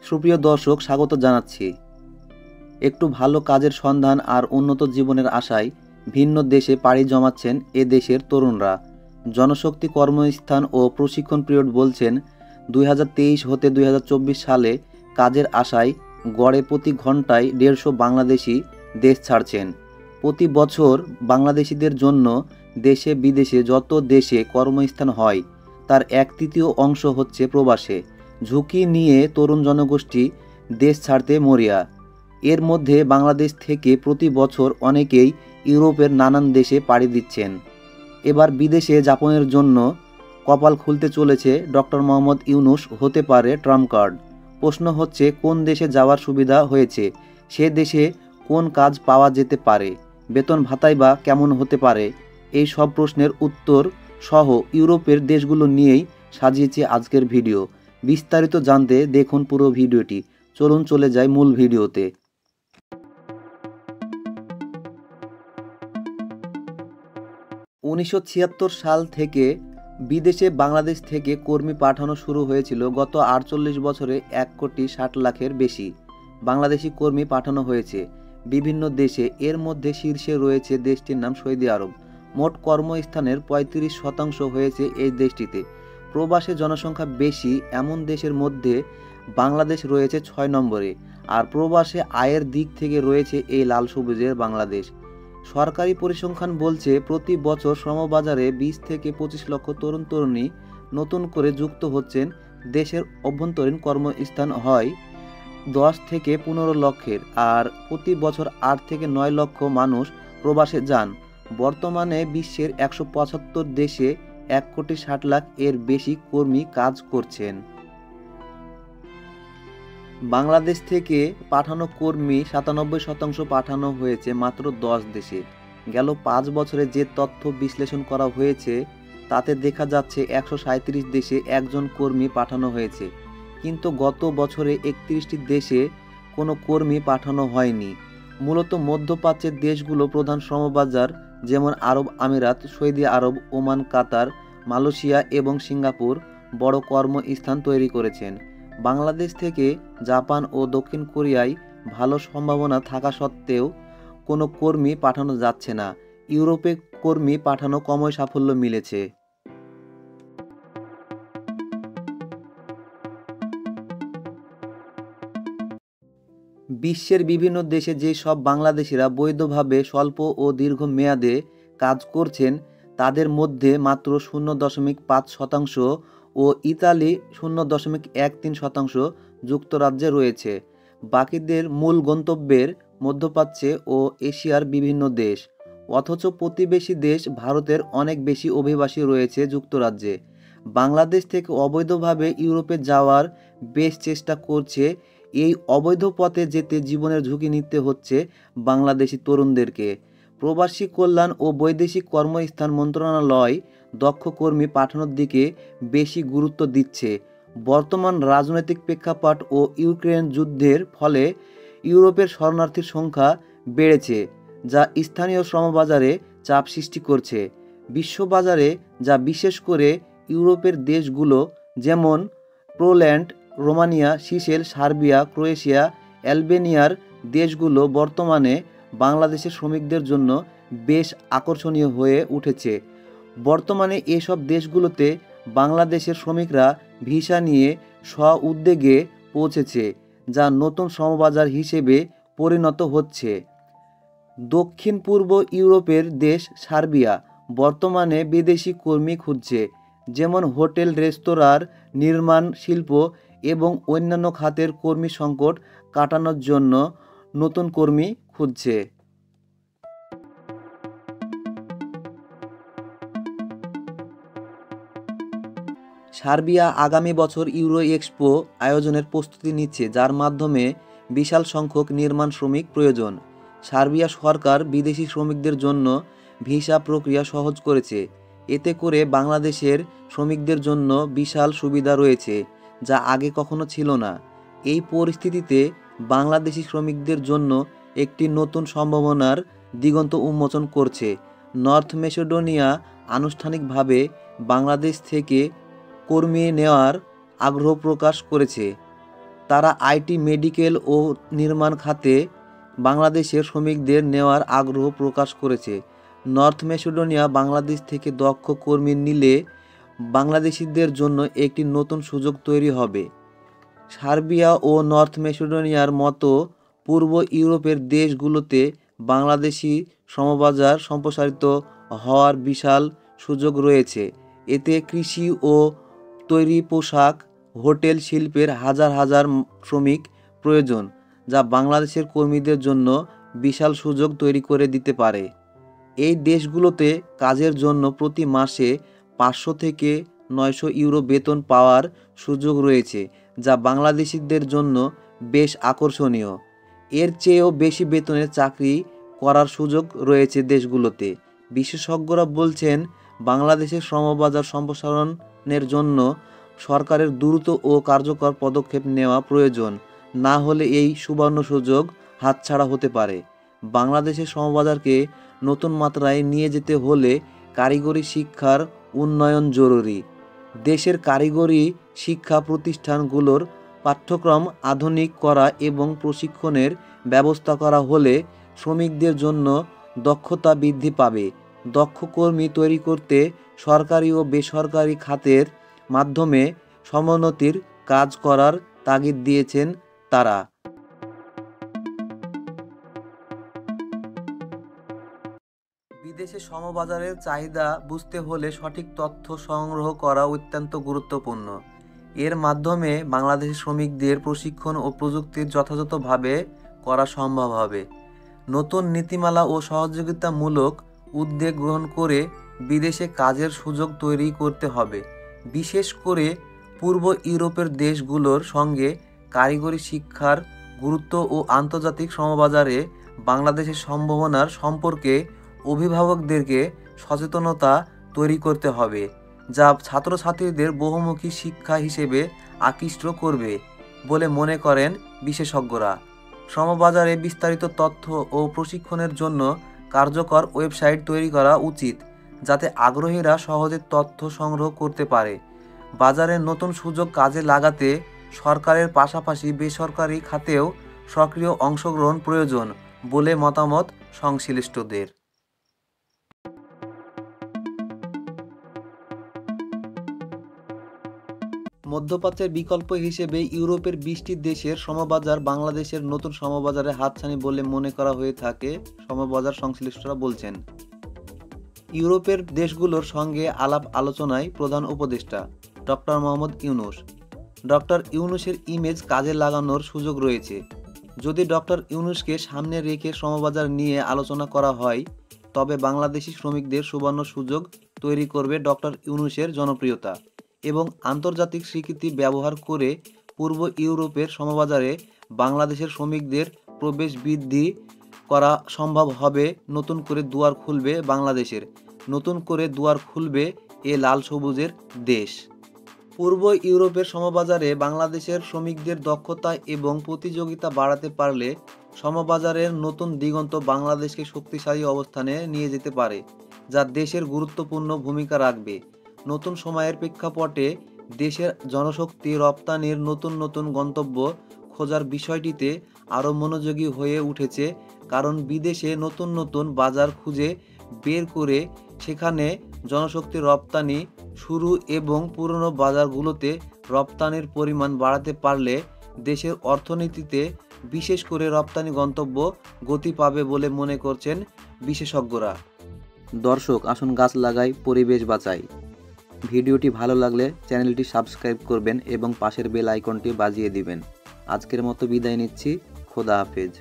সুপ্রিয় দর্শক, স্বাগত জানাচ্ছি। একটু ভালো কাজের সন্ধান আর উন্নত জীবনের আশায় ভিন্ন দেশে পাড়ি জমাচ্ছেন এ দেশের তরুণরা। জনশক্তি কর্মস্থান ও প্রশিক্ষণ পিরিয়ড বলছেন 2023 হতে 2024 সালে কাজের আশায় গড়ে প্রতি ঘন্টায় 150 বাংলাদেশি দেশ ছাড়ছেন। প্রতি বছর বাংলাদেশিদের জন্য দেশে বিদেশে যত দেশে কর্মস্থান হয় তার 1/3 অংশ হচ্ছে প্রবাসে। ঝুঁকি নিয়ে তরুণ জনগোষ্ঠী দেশ ছাড়তে মরিয়া। এর মধ্যে বাংলাদেশ থেকে প্রতি বছর অনেকেই ইউরোপের নানান দেশে পাড়ি দিচ্ছেন। এবার বিদেশে যাপনের জন্য কপাল খুলতে চলেছে ডক্টর মোহাম্মদ ইউনূস হতে পারে ট্রাম্প কার্ড। প্রশ্ন হচ্ছে, কোন দেশে যাওয়ার সুবিধা হয়েছে, সে দেশে কোন কাজ পাওয়া যেতে পারে, বেতন ভাতাই বা কেমন হতে পারে? এই সব প্রশ্নের উত্তর সহ ইউরোপের দেশগুলো নিয়েই সাজিয়েছে আজকের ভিডিও। বিস্তারিত জানতে দেখুন পুরো ভিডিওটি। চলুন চলে যাই মূল ভিডিওতে। 1976 সাল থেকে বিদেশে বাংলাদেশ থেকে কর্মী পাঠানো শুরু হয়েছিল। গত 48 বছরে 1,60,00,000-এর বেশি বাংলাদেশি কর্মী পাঠানো হয়েছে বিভিন্ন দেশে। এর মধ্যে শীর্ষে রয়েছে দেশটির নাম সৌদি আরব। মোট কর্মস্থানের 35% হয়েছে এই দেশটিতে। প্রবাসী জনসংখ্যা বেশি এমন দেশের মধ্যে বাংলাদেশ রয়েছে 6 নম্বরে। আর প্রবাসে আয়ের দিক থেকে রয়েছে এই লাল সবুজের বাংলাদেশ। সরকারি পরিসংখ্যান বলছে প্রতি বছর শ্রমবাজারে 20 থেকে 25 লক্ষ তরুণ তরুণী নতুন করে যুক্ত হচ্ছেন। দেশের অভ্যন্তরীণ কর্মস্থান হয় 10 থেকে 15 লক্ষের, আর প্রতি বছর 8 থেকে 9 লক্ষ মানুষ প্রবাসে যান। বর্তমানে বিশ্বের 175 দেশে 1,60,00,000 এর বেশি কর্মী কাজ করছেন। বাংলাদেশ থেকে পাঠানো কর্মী 97% পাঠানো হয়েছে মাত্র 10 দেশে। গেল 5 বছরে যে তথ্য বিশ্লেষণ করা হয়েছে তাতে দেখা যাচ্ছে 137 দেশে একজন কর্মী পাঠানো হয়েছে। কিন্তু গত বছরে 31টি দেশে কোনো কর্মী পাঠানো হয়নি। মূলত মধ্যপ্রাচ্যের দেশগুলো প্রধান শ্রমবাজার, যেমন আরব আমিরাত, সৌদি আরব, ওমান, কাতার, মালয়েশিয়া এবং সিঙ্গাপুর বড় কর্মস্থান তৈরি করেছেন। বাংলাদেশ থেকে জাপান ও দক্ষিণ কোরিয়ায় ভালো সম্ভাবনা থাকা সত্ত্বেও কোনো কর্মী পাঠানো যাচ্ছে না। ইউরোপে কর্মী পাঠানো কমই সাফল্য মিলেছে। বিশ্বের বিভিন্ন দেশে যে সব বাংলাদেশিরা বৈধভাবে স্বল্প ও দীর্ঘ মেয়াদে কাজ করছেন তাদের মধ্যে মাত্র 0.5% ও ইতালি 0.13% যুক্তরাজ্যে রয়েছে। বাকিদের মূল গন্তব্যের মধ্যপ্রাচ্যে ও এশিয়ার বিভিন্ন দেশ। অথচ প্রতিবেশী দেশ ভারতের অনেক বেশি অভিবাসী রয়েছে যুক্তরাজ্যে। বাংলাদেশ থেকে অবৈধভাবে ইউরোপে যাওয়ার বেশ চেষ্টা করছে। এই অবৈধ পথে যেতে জীবনের ঝুঁকি নিতে হচ্ছে বাংলাদেশি তরুণদেরকে। প্রবাসী কল্যাণ ও বৈদেশিক কর্মস্থান মন্ত্রণালয় দক্ষ কর্মী পাঠানোর দিকে বেশি গুরুত্ব দিচ্ছে। বর্তমান রাজনৈতিক প্রেক্ষাপট ও ইউক্রেন যুদ্ধের ফলে ইউরোপের শরণার্থীর সংখ্যা বেড়েছে, যা স্থানীয় শ্রমবাজারে চাপ সৃষ্টি করছে। বিশ্ববাজারে যা বিশেষ করে ইউরোপের দেশগুলো যেমন Poland, Romania, Seychelles, Serbia, Croatia, অ্যালবেনিয়ার দেশগুলো বর্তমানে বাংলাদেশের শ্রমিকদের জন্য বেশ আকর্ষণীয় হয়ে উঠেছে। বর্তমানে এসব দেশগুলোতে বাংলাদেশের শ্রমিকরা ভিসা নিয়ে স্ব-উদ্যোগে পৌঁছেছে, যা নতুন শ্রমবাজার হিসেবে পরিণত হচ্ছে। দক্ষিণ পূর্ব ইউরোপের দেশ সার্বিয়া বর্তমানে বিদেশি কর্মী খুঁজছে, যেমন হোটেল, রেস্তোরাঁর, নির্মাণ শিল্প এবং অন্যান্য খাতের কর্মী সংকট কাটানোর জন্য নতুন কর্মী খুঁজছে। সার্বিয়া আগামী বছর ইউরো এক্সপো আয়োজনের প্রস্তুতি নিচ্ছে, যার মাধ্যমে বিশাল সংখ্যক নির্মাণ শ্রমিক প্রয়োজন। সার্বিয়া সরকার বিদেশি শ্রমিকদের জন্য ভিসা প্রক্রিয়া সহজ করেছে। এতে করে বাংলাদেশের শ্রমিকদের জন্য বিশাল সুবিধা রয়েছে, যা আগে কখনো ছিল না। এই পরিস্থিতিতে বাংলাদেশি শ্রমিকদের জন্য একটি নতুন সম্ভাবনার দিগন্ত উন্মোচন করছে। নর্থ মেসিডোনিয়া আনুষ্ঠানিকভাবে বাংলাদেশ থেকে কর্মী নেওয়ার আগ্রহ প্রকাশ করেছে। তারা আইটি, মেডিকেল ও নির্মাণ খাতে বাংলাদেশের শ্রমিকদের নেওয়ার আগ্রহ প্রকাশ করেছে। নর্থ ম্যাসেডোনিয়া বাংলাদেশ থেকে দক্ষ কর্মী নিলে বাংলাদেশিদের জন্য একটি নতুন সুযোগ তৈরি হবে। সার্বিয়া ও নর্থ ম্যাসেডোনিয়ার মতো পূর্ব ইউরোপের দেশগুলোতে বাংলাদেশি শ্রমবাজার সম্প্রসারিত হওয়ার বিশাল সুযোগ রয়েছে। এতে কৃষি ও তৈরি পোশাক, হোটেল শিল্পের হাজার হাজার শ্রমিক প্রয়োজন, যা বাংলাদেশের কর্মীদের জন্য বিশাল সুযোগ তৈরি করে দিতে পারে। এই দেশগুলোতে কাজের জন্য প্রতি মাসে 500 থেকে 900 ইউরো বেতন পাওয়ার সুযোগ রয়েছে, যা বাংলাদেশিদের জন্য বেশ আকর্ষণীয়। এর চেয়েও বেশি বেতনে চাকরি করার সুযোগ রয়েছে দেশগুলোতে। বিশেষজ্ঞরা বলছেন, বাংলাদেশের শ্রমবাজার সম্প্রসারণের জন্য সরকারের দ্রুত ও কার্যকর পদক্ষেপ নেওয়া প্রয়োজন, না হলে এই সুবর্ণ সুযোগ হাতছাড়া হতে পারে। বাংলাদেশের শ্রমবাজারকে নতুন মাত্রায় নিয়ে যেতে হলে কারিগরি শিক্ষার উন্নয়ন জরুরি। দেশের কারিগরি শিক্ষা প্রতিষ্ঠানগুলোর পাঠ্যক্রম আধুনিক করা এবং প্রশিক্ষণের ব্যবস্থা করা হলে শ্রমিকদের জন্য দক্ষতা বৃদ্ধি পাবে। দক্ষ কর্মী তৈরি করতে সরকারি ও বেসরকারি খাতের মাধ্যমে সমোন্নতির কাজ করার তাগিদ দিয়েছেন তারা। বিদেশে শ্রমবাজারের চাহিদা বুঝতে হলে সঠিক তথ্য সংগ্রহ করা অত্যন্ত গুরুত্বপূর্ণ। এর মাধ্যমে বাংলাদেশের শ্রমিকদের প্রশিক্ষণ ও প্রযুক্তির যথাযথভাবে করা সম্ভব হবে। নতুন নীতিমালা ও সহযোগিতামূলক উদ্যোগ গ্রহণ করে বিদেশে কাজের সুযোগ তৈরি করতে হবে। বিশেষ করে পূর্ব ইউরোপের দেশগুলোর সঙ্গে কারিগরি শিক্ষার গুরুত্ব ও আন্তর্জাতিক শ্রমবাজারে বাংলাদেশের সম্ভাবনার সম্পর্কে অভিভাবকদেরকে সচেতনতা তৈরি করতে হবে, যা ছাত্রছাত্রীদের বহুমুখী শিক্ষা হিসেবে আকৃষ্ট করবে বলে মনে করেন বিশেষজ্ঞরা। শ্রমবাজারে বিস্তারিত তথ্য ও প্রশিক্ষণের জন্য কার্যকর ওয়েবসাইট তৈরি করা উচিত, যাতে আগ্রহীরা সহজে তথ্য সংগ্রহ করতে পারে। বাজারের নতুন সুযোগ কাজে লাগাতে সরকারের পাশাপাশি বেসরকারি খাতেও সক্রিয় অংশগ্রহণ প্রয়োজন বলে মতামত সংশ্লিষ্টদের। মধ্যপ্রাচ্যের বিকল্প হিসেবে ইউরোপের 20টি দেশের শ্রমবাজার বাংলাদেশের নতুন শ্রমবাজারে হাতছানি বলে মনে করা হয়ে থাকে, শ্রমবাজার সংশ্লিষ্টরা বলছেন। ইউরোপের দেশগুলোর সঙ্গে আলাপ আলোচনায় প্রধান উপদেষ্টা ডক্টর মোহাম্মদ ইউনূস। ডক্টর ইউনূসের ইমেজ কাজে লাগানোর সুযোগ রয়েছে। যদি ডক্টর ইউনূসকে সামনে রেখে শ্রমবাজার নিয়ে আলোচনা করা হয়, তবে বাংলাদেশি শ্রমিকদের সুবর্ণ সুযোগ তৈরি করবে ডক্টর ইউনূসের জনপ্রিয়তা এবং আন্তর্জাতিক স্বীকৃতি ব্যবহার করে পূর্ব ইউরোপের শ্রমবাজারে বাংলাদেশের শ্রমিকদের প্রবেশ বৃদ্ধি করা সম্ভব হবে। নতুন করে দুয়ার খুলবে বাংলাদেশের, নতুন করে দুয়ার খুলবে এ লাল সবুজের দেশ। পূর্ব ইউরোপের শ্রমবাজারে বাংলাদেশের শ্রমিকদের দক্ষতা এবং প্রতিযোগিতা বাড়াতে পারলে শ্রমবাজারের নতুন দিগন্ত বাংলাদেশকে শক্তিশালী অবস্থানে নিয়ে যেতে পারে, যা দেশের গুরুত্বপূর্ণ ভূমিকা রাখবে। নতুন সময়ের প্রেক্ষাপটে দেশের জনশক্তি রপ্তানির নতুন নতুন গন্তব্য খোঁজার বিষয়টিতে আরও মনোযোগী হয়ে উঠেছে, কারণ বিদেশে নতুন নতুন বাজার খুঁজে বের করে সেখানে জনশক্তি রপ্তানি শুরু এবং পুরনো বাজারগুলোতে রপ্তানির পরিমাণ বাড়াতে পারলে দেশের অর্থনীতিতে, বিশেষ করে রপ্তানি গন্তব্য গতি পাবে বলে মনে করছেন বিশেষজ্ঞরা। দর্শক, আসুন গাছ লাগাই, পরিবেশ বাঁচাই। ভিডিওটি ভালো লাগলে চ্যানেলটি সাবস্ক্রাইব করবেন এবং পাশের বেল আইকনটি বাজিয়ে দিবেন। আজকের মতো বিদায় নিচ্ছি। খোদা হাফেজ।